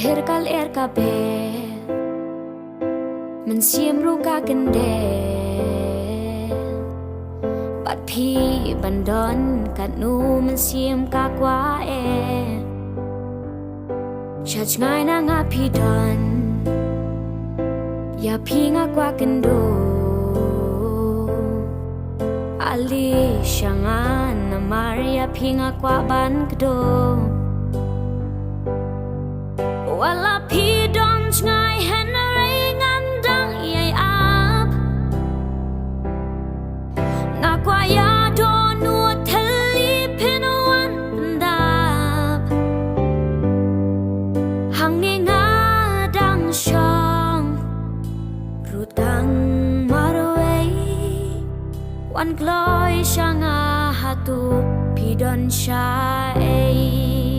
Her kal ka beมันเสียมรู้กากันเดปัดพี่บันดอนกัดนูมันเสียมกากว่าชัดง่ายนะงาพี่ดอนอย่าพี่งากว่ากันดูอาลีช่างอันนามาเรียพี่งากว่าบันกดูว่าละพี่ดอนง่ายเห็นอะไรงันดังใหญ่อับงากว่ายาโดนนัวทะลีพินวันดาบหังเนงาดังชองรูดกังมาเรยวันกลอยช่างอาหาตูพี่ดอนชาย